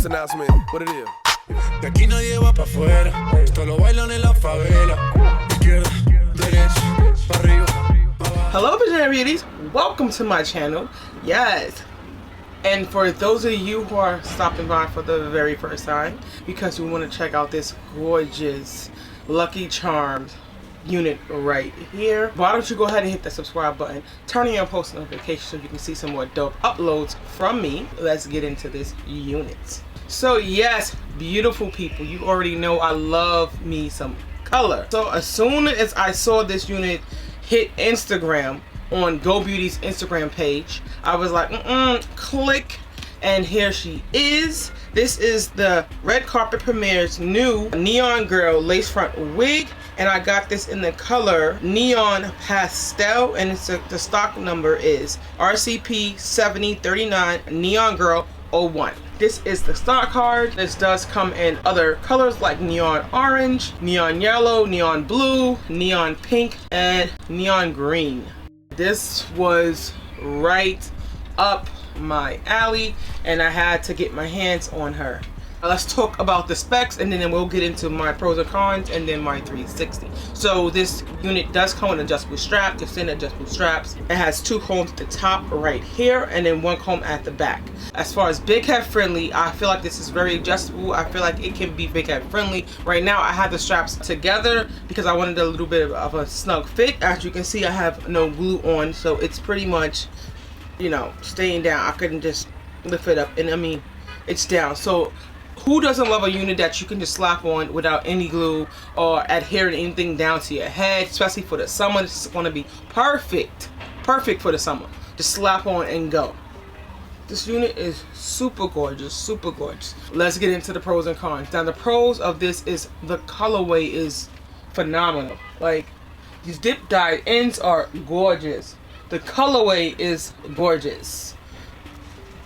announcement. What it is? De aquí nadie va pa' afuera. Esto lo bailan en la favela. Izquierda, derecha, pa' arriba. Hello, Visionary Beauties. Welcome to my channel. Yes. And for those of you who are stopping by for the very first time, because you want to check out this gorgeous Lucky Charms unit right here, why don't you go ahead and hit the subscribe button, turn on your post notifications so you can see some more dope uploads from me. Let's get into this unit. So yes, beautiful people, you already know I love me some color. So as soon as I saw this unit hit Instagram on Gobeauty's Instagram page, I was like, click, and here she is. This is the Red Carpet Premiere's new Neon Girl lace front wig, and I got this in the color Neon Pastel, and the stock number is RCP7039 Neon Girl 01. This is the stock card. This does come in other colors like neon orange, neon yellow, neon blue, neon pink, and neon green. This was right up my alley and I had to get my hands on her. Let's talk about the specs and then we'll get into my pros and cons and then my 360. So this unit does come with adjustable strap, just in adjustable straps. It has two combs at the top right here and then one comb at the back. As far as big head friendly, I feel like this is very adjustable. I feel like it can be big head friendly. Right now I have the straps together because I wanted a little bit of a snug fit. As you can see, I have no glue on, so it's pretty much, you know, staying down. I couldn't just lift it up, and I mean, it's down. So who doesn't love a unit that you can just slap on without any glue or adhering anything down to your head? Especially for the summer, this is going to be perfect for the summer. Just slap on and go. This unit is super gorgeous, super gorgeous. Let's get into the pros and cons. Now the pros of this is the colorway is phenomenal. Like, these dip dyed ends are gorgeous. The colorway is gorgeous.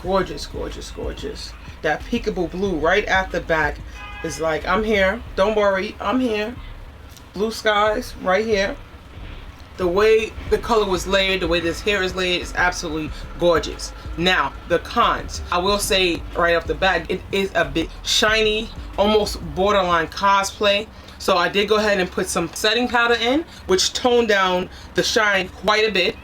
Gorgeous, gorgeous, gorgeous. That peekaboo blue right at the back is like, I'm here. Don't worry, I'm here. Blue skies right here. The way the color was layered, the way this hair is layered is absolutely gorgeous. Now, the cons. I will say right off the bat, it is a bit shiny, almost borderline cosplay. So I did go ahead and put some setting powder in, which toned down the shine quite a bit.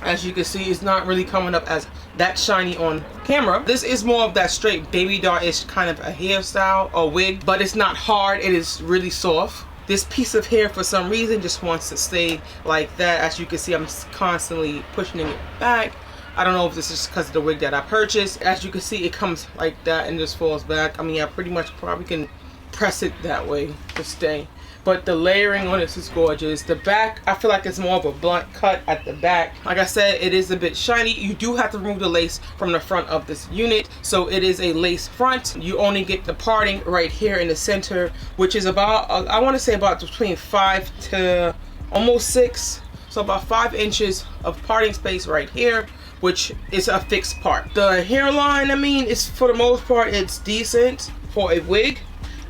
As you can see, it's not really coming up as that shiny on camera. This is more of that straight baby doll-ish kind of a hairstyle or wig, but it's not hard, it is really soft. This piece of hair for some reason just wants to stay like that. As you can see, I'm constantly pushing it back. I don't know if this is because of the wig that I purchased. As you can see, it comes like that and just falls back. I mean, I pretty much probably can press it that way to stay. But the layering on this is gorgeous. The back, I feel like it's more of a blunt cut at the back. Like I said, it is a bit shiny. You do have to remove the lace from the front of this unit. So it is a lace front. You only get the parting right here in the center, which is about, I want to say about between 5 to almost 6. So about 5 inches of parting space right here, which is a fixed part. The hairline, I mean, it's for the most part, it's decent for a wig.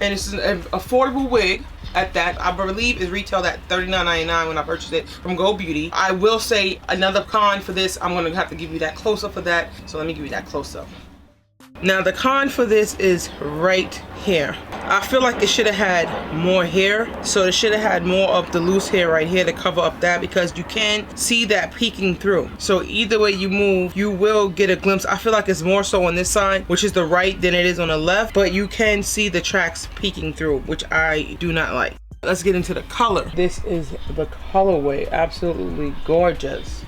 And it's an affordable wig. At that, I believe is retailed at $39.99 when I purchased it from Gobeauty. I will say another con for this, I'm gonna have to give you that close up for that. So let me give you that close up. Now the con for this is right here. I feel like it should have had more hair. So it should have had more of the loose hair right here to cover up that, because you can see that peeking through. So either way you move, you will get a glimpse. I feel like it's more so on this side, which is the right, than it is on the left. But you can see the tracks peeking through, which I do not like. Let's get into the color. This is the colorway. Absolutely gorgeous.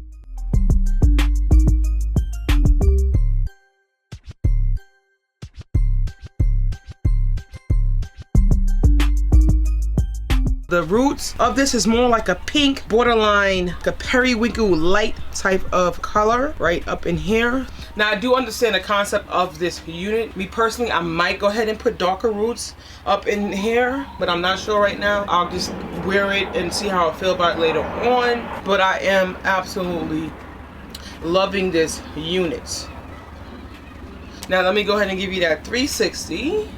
The roots of this is more like a pink, borderline, like a periwinkle light type of color right up in here. Now I do understand the concept of this unit. Me personally, I might go ahead and put darker roots up in here, but I'm not sure right now. I'll just wear it and see how I feel about it later on. But I am absolutely loving this unit. Now let me go ahead and give you that 360.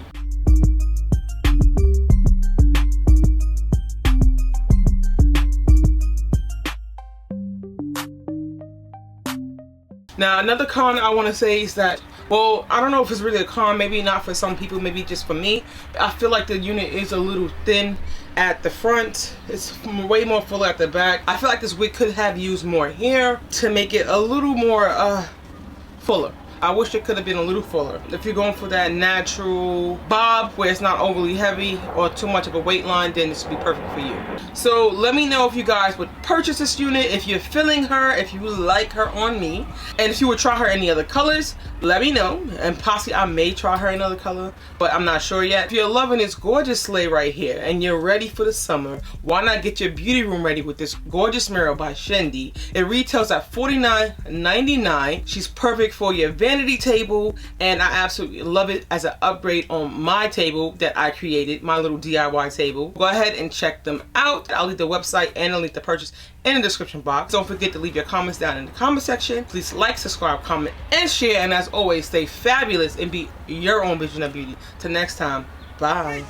Now another con I want to say is that Well, I don't know if it's really a con, maybe not for some people, maybe just for me. I feel like the unit is a little thin at the front. It's way more full at the back. I feel like this wig could have used more hair to make it a little more fuller. I wish it could have been a little fuller. If you're going for that natural bob where it's not overly heavy or too much of a weight line, then this would be perfect for you. So let me know if you guys would purchase this unit, if you're feeling her, if you like her on me, and if you would try her any other colors, let me know. And possibly I may try her another color, but I'm not sure yet. If you're loving this gorgeous sleigh right here and you're ready for the summer, why not get your beauty room ready with this gorgeous mirror by Shendy. It retails at $49.99. She's perfect for your vanity table, and I absolutely love it as an upgrade on my table that I created, my little DIY table. Go ahead and check them out. I'll leave the website and I'll leave the purchase in the description box. Don't forget to leave your comments down in the comment section. Please like, subscribe, comment, and share. And as always, stay fabulous and be your own vision of beauty. Till next time, bye.